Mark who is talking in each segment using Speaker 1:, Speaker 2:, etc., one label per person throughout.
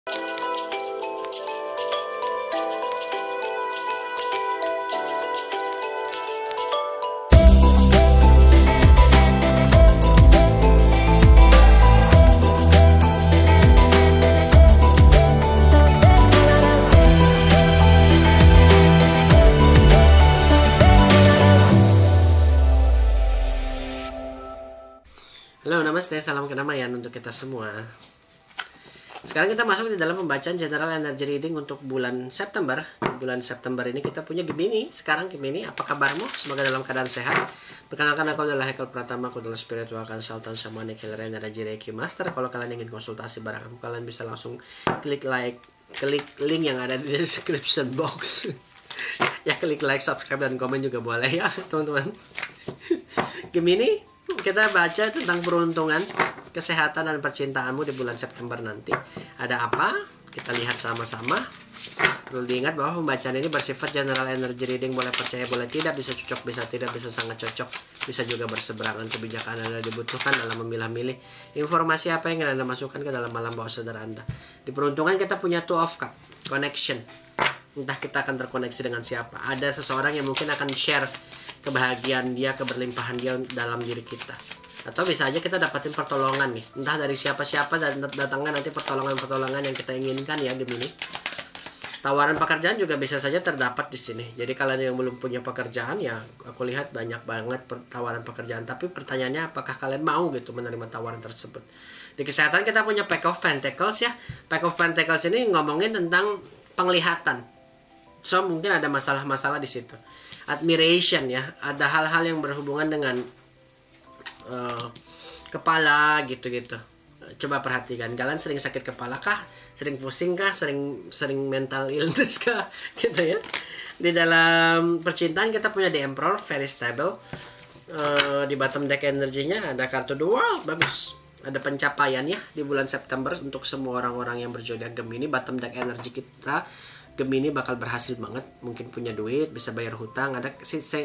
Speaker 1: Halo, namaste, salam kedamaian untuk kita semua. Sekarang kita masuk di dalam pembacaan General Energy Reading untuk bulan September. Bulan September ini kita punya Gemini. Sekarang Gemini, apa kabarmu? Semoga dalam keadaan sehat. Perkenalkan, aku adalah Hekel Pratama, aku adalah Spiritual Consultant Shamanic Healer Energy Reiki Master. Kalau kalian ingin konsultasi barang aku, kalian bisa langsung klik link yang ada di description box. Ya, klik like, subscribe, dan komen juga boleh ya, teman-teman. Gemini, kita baca tentang peruntungan, kesehatan, dan percintaanmu di bulan September nanti. Ada apa? Kita lihat sama-sama. Perlu diingat bahwa pembacaan ini bersifat general energy reading, boleh percaya, boleh tidak, bisa cocok, bisa tidak, bisa sangat cocok, bisa juga berseberangan. Kebijakan Anda dibutuhkan dalam memilah-milih informasi apa yang Anda masukkan ke dalam alam bawah sadar Anda. Di peruntungan kita punya Two of Cups, connection. Entah kita akan terkoneksi dengan siapa. Ada seseorang yang mungkin akan share kebahagiaan dia, keberlimpahan dia dalam diri kita. Atau bisa aja kita dapatin pertolongan nih. Entah dari siapa-siapa dan datangnya nanti pertolongan-pertolongan yang kita inginkan ya, Gemini. Tawaran pekerjaan juga bisa saja terdapat di sini. Jadi kalian yang belum punya pekerjaan ya, aku lihat banyak banget tawaran pekerjaan. Tapi pertanyaannya apakah kalian mau gitu menerima tawaran tersebut. Di kesehatan kita punya Pack of Pentacles ya. Pack of Pentacles ini ngomongin tentang penglihatan. So mungkin ada masalah-masalah di situ. Admiration ya, ada hal-hal yang berhubungan dengan kepala gitu-gitu. Coba perhatikan, kalian sering sakit kepala kah? Sering pusing kah? Sering mental illness kah? Gitu ya. Di dalam percintaan kita punya The Emperor, very stable. Di bottom deck energinya ada kartu The World, bagus. Ada pencapaian ya di bulan September untuk semua orang-orang yang berzodiak Gemini. Bottom deck energi kita Gemini bakal berhasil banget, mungkin punya duit, bisa bayar hutang, ada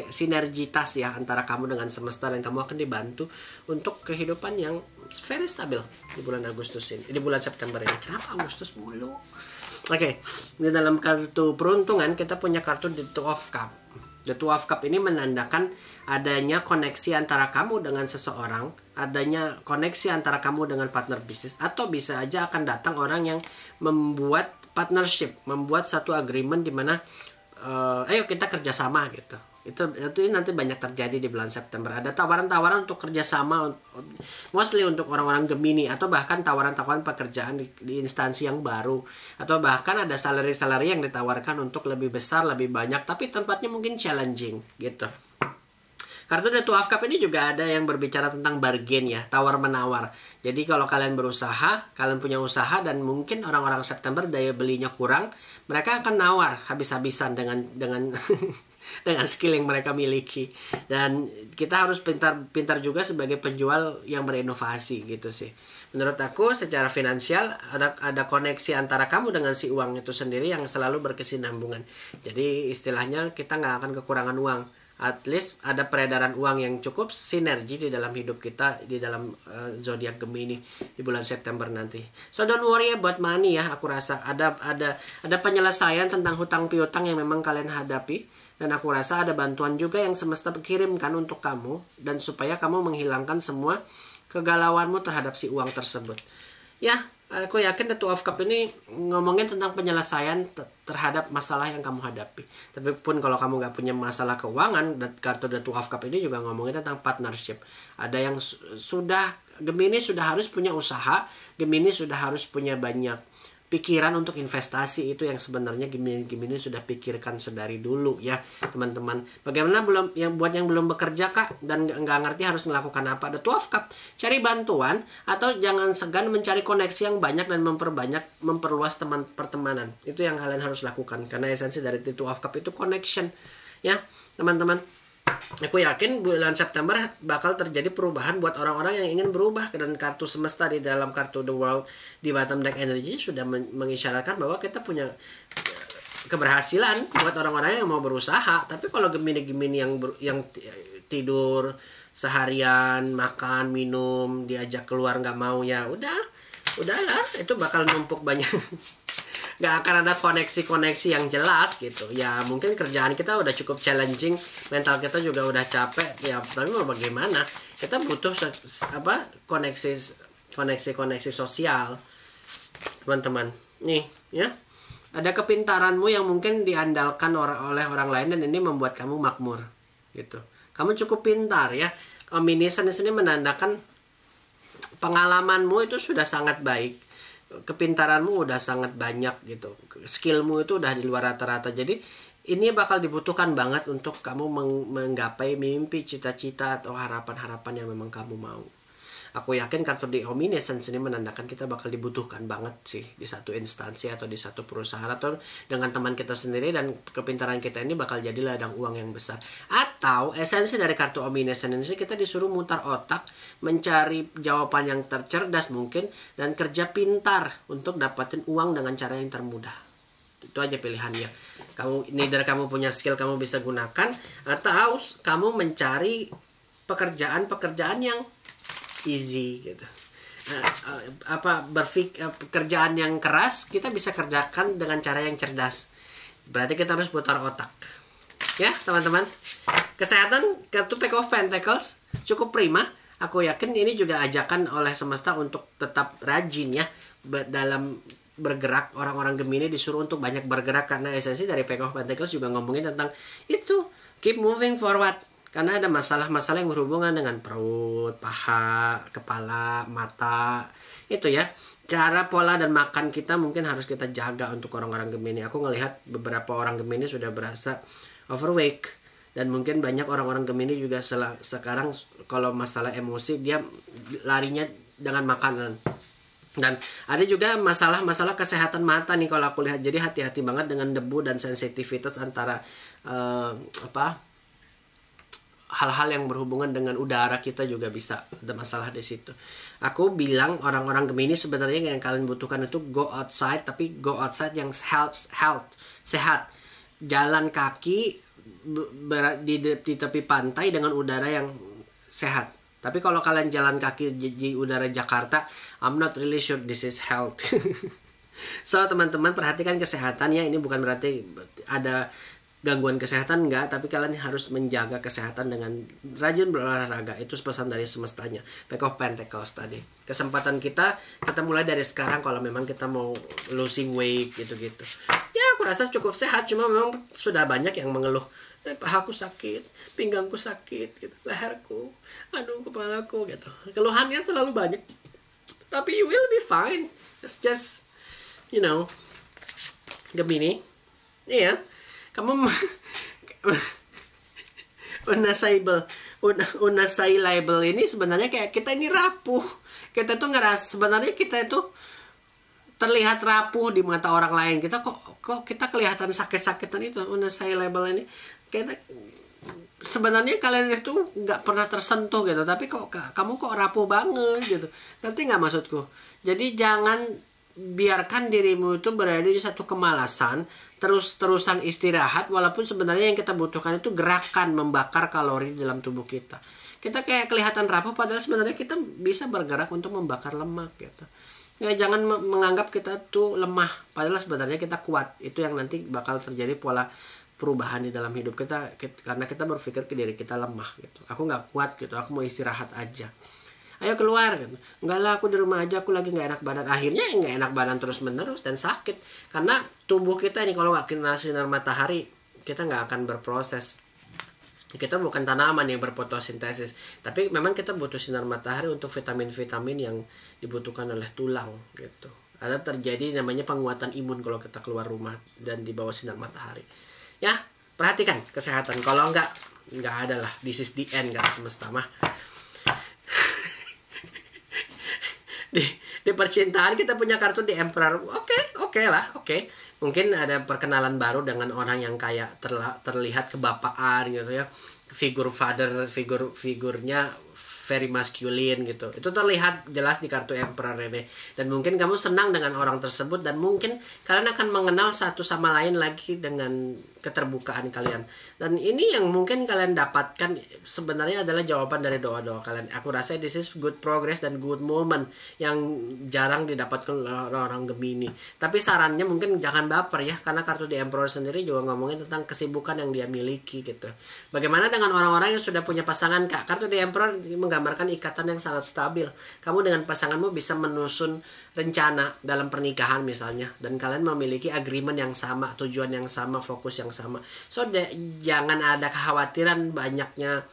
Speaker 1: sinergitas ya antara kamu dengan semesta, dan kamu akan dibantu untuk kehidupan yang very stabil di bulan Agustus ini, di bulan September ini. Kenapa Agustus mulu? Oke, di dalam kartu peruntungan kita punya kartu The Two of Cups. The Two of Cups ini menandakan adanya koneksi antara kamu dengan seseorang, adanya koneksi antara kamu dengan partner bisnis, atau bisa aja akan datang orang yang membuat partnership, membuat satu agreement di mana ayo kita kerjasama gitu. Itu nanti banyak terjadi di bulan September. Ada tawaran-tawaran untuk kerjasama, mostly untuk orang-orang Gemini, atau bahkan tawaran-tawaran pekerjaan di instansi yang baru, atau bahkan ada salary yang ditawarkan untuk lebih besar, lebih banyak, tapi tempatnya mungkin challenging gitu. Kartu The Two of Cups ini juga ada yang berbicara tentang bargain ya, tawar-menawar. Jadi kalau kalian berusaha, kalian punya usaha, dan mungkin orang-orang September daya belinya kurang, mereka akan nawar habis-habisan dengan dengan skill yang mereka miliki. Dan kita harus pintar juga sebagai penjual yang berinovasi gitu sih. Menurut aku secara finansial ada koneksi antara kamu dengan si uang itu sendiri yang selalu berkesinambungan. Jadi istilahnya kita nggak akan kekurangan uang. At least ada peredaran uang yang cukup sinergi di dalam hidup kita, di dalam zodiak Gemini di bulan September nanti. So don't worry about money ya. Aku rasa ada penyelesaian tentang hutang piutang yang memang kalian hadapi, dan aku rasa ada bantuan juga yang semesta kirimkan untuk kamu, dan supaya kamu menghilangkan semua kegalauanmu terhadap si uang tersebut. Ya, aku yakin The Two of Cups ini ngomongin tentang penyelesaian terhadap masalah yang kamu hadapi. Tapi pun kalau kamu nggak punya masalah keuangan, kartu The Two of Cups ini juga ngomongin tentang partnership. Ada yang Gemini sudah harus punya usaha, Gemini sudah harus punya banyak pikiran untuk investasi. Itu yang sebenarnya Gemini sudah pikirkan sedari dulu ya teman-teman. Bagaimana buat yang belum bekerja kak dan nggak ngerti harus melakukan apa, ada Two of Cups, cari bantuan atau jangan segan mencari koneksi yang banyak dan memperluas pertemanan. Itu yang kalian harus lakukan, karena esensi dari Two of Cups itu connection ya teman-teman. Aku yakin bulan September bakal terjadi perubahan buat orang-orang yang ingin berubah, dan kartu semesta di dalam kartu The World di bottom deck energy sudah mengisyaratkan bahwa kita punya keberhasilan buat orang-orang yang mau berusaha. Tapi kalau Gemini yang tidur seharian, makan, minum, diajak keluar nggak mau, ya udah udahlah, itu bakal numpuk banyak. Nggak akan ada koneksi-koneksi yang jelas gitu. Ya mungkin kerjaan kita udah cukup challenging, mental kita juga udah capek ya, tapi mau bagaimana, kita butuh koneksi sosial, teman-teman. Nih ya, ada kepintaranmu yang mungkin diandalkan oleh orang lain, dan ini membuat kamu makmur gitu. Kamu cukup pintar ya. Omniscience ini menandakan pengalamanmu itu sudah sangat baik, kepintaranmu udah sangat banyak gitu, skillmu itu udah di luar rata-rata. Jadi ini bakal dibutuhkan banget untuk kamu menggapai mimpi, cita-cita atau harapan-harapan yang memang kamu mau. Aku yakin kartu di Omniscience ini menandakan kita bakal dibutuhkan banget sih di satu instansi atau di satu perusahaan atau dengan teman kita sendiri, dan kepintaran kita ini bakal jadi ladang uang yang besar. Atau esensi dari kartu Omniscience ini kita disuruh mutar otak, mencari jawaban yang tercerdas mungkin, dan kerja pintar untuk dapatin uang dengan cara yang termudah. Itu aja pilihannya. Neither kamu punya skill kamu bisa gunakan, atau kamu mencari pekerjaan yang easy gitu. Pekerjaan yang keras kita bisa kerjakan dengan cara yang cerdas. Berarti kita harus putar otak. Ya, teman-teman. Kesehatan, kartu Pack of Pentacles cukup prima. Aku yakin ini juga ajakan oleh semesta untuk tetap rajin ya dalam bergerak. Orang-orang Gemini disuruh untuk banyak bergerak, karena esensi dari Pack of Pentacles juga ngomongin tentang itu, keep moving forward. Karena ada masalah-masalah yang berhubungan dengan perut, paha, kepala, mata. Itu ya. Cara pola dan makan kita mungkin harus kita jaga untuk orang-orang Gemini. Aku ngelihat beberapa orang Gemini sudah berasa overweight. Dan mungkin banyak orang-orang Gemini juga sekarang kalau masalah emosi dia larinya dengan makanan. Dan ada juga masalah-masalah kesehatan mata nih kalau aku lihat. Jadi hati-hati banget dengan debu dan sensitivitas antara hal-hal yang berhubungan dengan udara kita juga bisa ada masalah di situ. Aku bilang orang-orang Gemini sebenarnya yang kalian butuhkan itu go outside, tapi go outside yang health, sehat. Jalan kaki di tepi pantai dengan udara yang sehat. Tapi kalau kalian jalan kaki di udara Jakarta, I'm not really sure this is health. So teman-teman perhatikan kesehatannya. Ini bukan berarti ada gangguan kesehatan, enggak, tapi kalian harus menjaga kesehatan dengan rajin berolahraga. Itu pesan dari semestanya. Pack of Pentacles tadi. Kesempatan kita mulai dari sekarang kalau memang kita mau losing weight gitu-gitu. Ya, aku rasa cukup sehat, cuma memang sudah banyak yang mengeluh. Pahaku sakit, pinggangku sakit, gitu, leherku, aduh kepalaku gitu. Keluhannya terlalu banyak. Tapi you will be fine. It's just, Gemini. Iya. Kamu unassailable ini sebenarnya kayak kita ini rapuh. Kita tuh sebenarnya kita itu terlihat rapuh di mata orang lain. Kita kok kita kelihatan sakit-sakitan itu. Unassailable ini kita sebenarnya kalian itu nggak pernah tersentuh gitu, tapi kamu kok rapuh banget gitu. Nanti nggak maksudku. Jadi jangan biarkan dirimu itu berada di satu kemalasan, terus-terusan istirahat, walaupun sebenarnya yang kita butuhkan itu gerakan, membakar kalori dalam tubuh kita. Kita kayak kelihatan rapuh, padahal sebenarnya kita bisa bergerak untuk membakar lemak gitu. Ya, jangan menganggap kita tuh lemah, padahal sebenarnya kita kuat. Itu yang nanti bakal terjadi pola perubahan di dalam hidup kita, karena kita berpikir ke diri kita lemah gitu. Aku nggak kuat gitu, aku mau istirahat aja. Ayo keluar gitu. Enggak lah, aku di rumah aja, aku lagi nggak enak badan. Akhirnya nggak enak badan terus menerus dan sakit, karena tubuh kita ini kalau nggak kena sinar matahari kita nggak akan berproses. Kita bukan tanaman yang berfotosintesis, tapi memang kita butuh sinar matahari untuk vitamin-vitamin yang dibutuhkan oleh tulang gitu. Ada terjadi namanya penguatan imun kalau kita keluar rumah dan di bawah sinar matahari. Ya, perhatikan kesehatan. Kalau nggak ada lah, this is the end kata semesta mah. Di percintaan kita punya kartu di Emperor. Oke lah. Mungkin ada perkenalan baru dengan orang yang kayak terlihat kebapaan gitu ya. figur father, figurnya very masculine gitu. Itu terlihat jelas di kartu Emperor ini. Dan mungkin kamu senang dengan orang tersebut, dan mungkin kalian akan mengenal satu sama lain lagi dengan keterbukaan kalian. Dan ini yang mungkin kalian dapatkan sebenarnya adalah jawaban dari doa-doa kalian. Aku rasa this is good progress dan good moment yang jarang didapatkan oleh orang Gemini. Tapi sarannya mungkin jangan baper ya, karena kartu The Emperor sendiri juga ngomongin tentang kesibukan yang dia miliki gitu. Bagaimana dengan orang-orang yang sudah punya pasangan, Kak? Kartu The Emperor menggambarkan ikatan yang sangat stabil. Kamu dengan pasanganmu bisa menyusun rencana dalam pernikahan misalnya, dan kalian memiliki agreement yang sama, tujuan yang sama, fokus yang sama. So jangan ada kekhawatiran banyaknya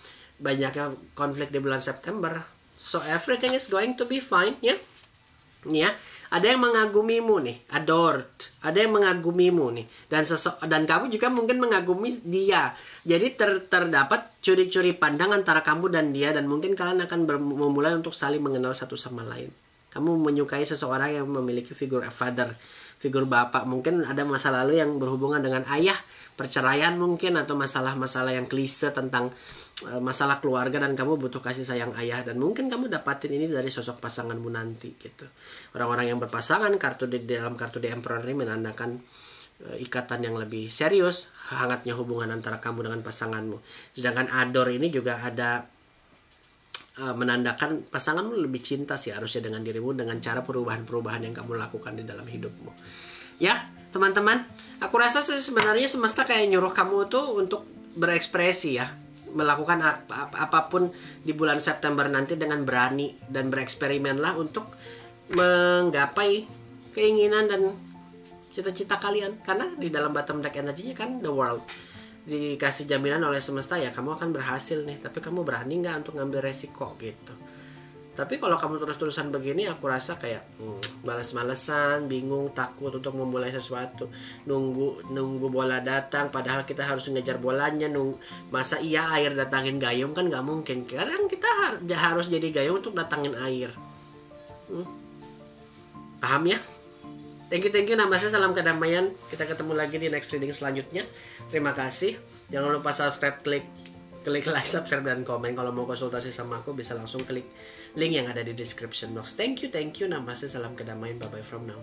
Speaker 1: konflik di bulan September. So everything is going to be fine ya. Ya, ada yang mengagumimu nih, adored. Ada yang mengagumimu nih, dan kamu juga mungkin mengagumi dia. Jadi terdapat curi-curi pandang antara kamu dan dia, dan mungkin kalian akan memulai untuk saling mengenal satu sama lain. Kamu menyukai seseorang yang memiliki figur father, figur bapak. Mungkin ada masa lalu yang berhubungan dengan ayah, perceraian mungkin, atau masalah-masalah yang klise tentang masalah keluarga, dan kamu butuh kasih sayang ayah. Dan mungkin kamu dapatin ini dari sosok pasanganmu nanti gitu. Orang-orang yang berpasangan, dalam kartu The Emperor ini menandakan ikatan yang lebih serius, hangatnya hubungan antara kamu dengan pasanganmu. Sedangkan ador ini juga ada menandakan pasanganmu lebih cinta sih harusnya dengan dirimu, dengan cara perubahan-perubahan yang kamu lakukan di dalam hidupmu. Ya, teman-teman, aku rasa sebenarnya semesta kayak nyuruh kamu tuh untuk berekspresi ya, melakukan apapun di bulan September nanti dengan berani, dan bereksperimenlah untuk menggapai keinginan dan cita-cita kalian. Karena di dalam bottom deck energinya kan the world, dikasih jaminan oleh semesta ya kamu akan berhasil nih, tapi kamu berani nggak untuk ngambil resiko gitu. Tapi kalau kamu terus-terusan begini, aku rasa kayak males-malesan, bingung, takut untuk memulai sesuatu, nunggu bola datang, padahal kita harus ngejar bolanya. Masa iya air datangin gayung, kan nggak mungkin. Kadang kita harus jadi gayung untuk datangin air. Paham ya? Thank you, namaste, salam kedamaian. Kita ketemu lagi di next reading selanjutnya. Terima kasih. Jangan lupa subscribe, klik like, subscribe, dan komen. Kalau mau konsultasi sama aku bisa langsung klik link yang ada di description box. Thank you, namaste, salam kedamaian. Bye bye from now.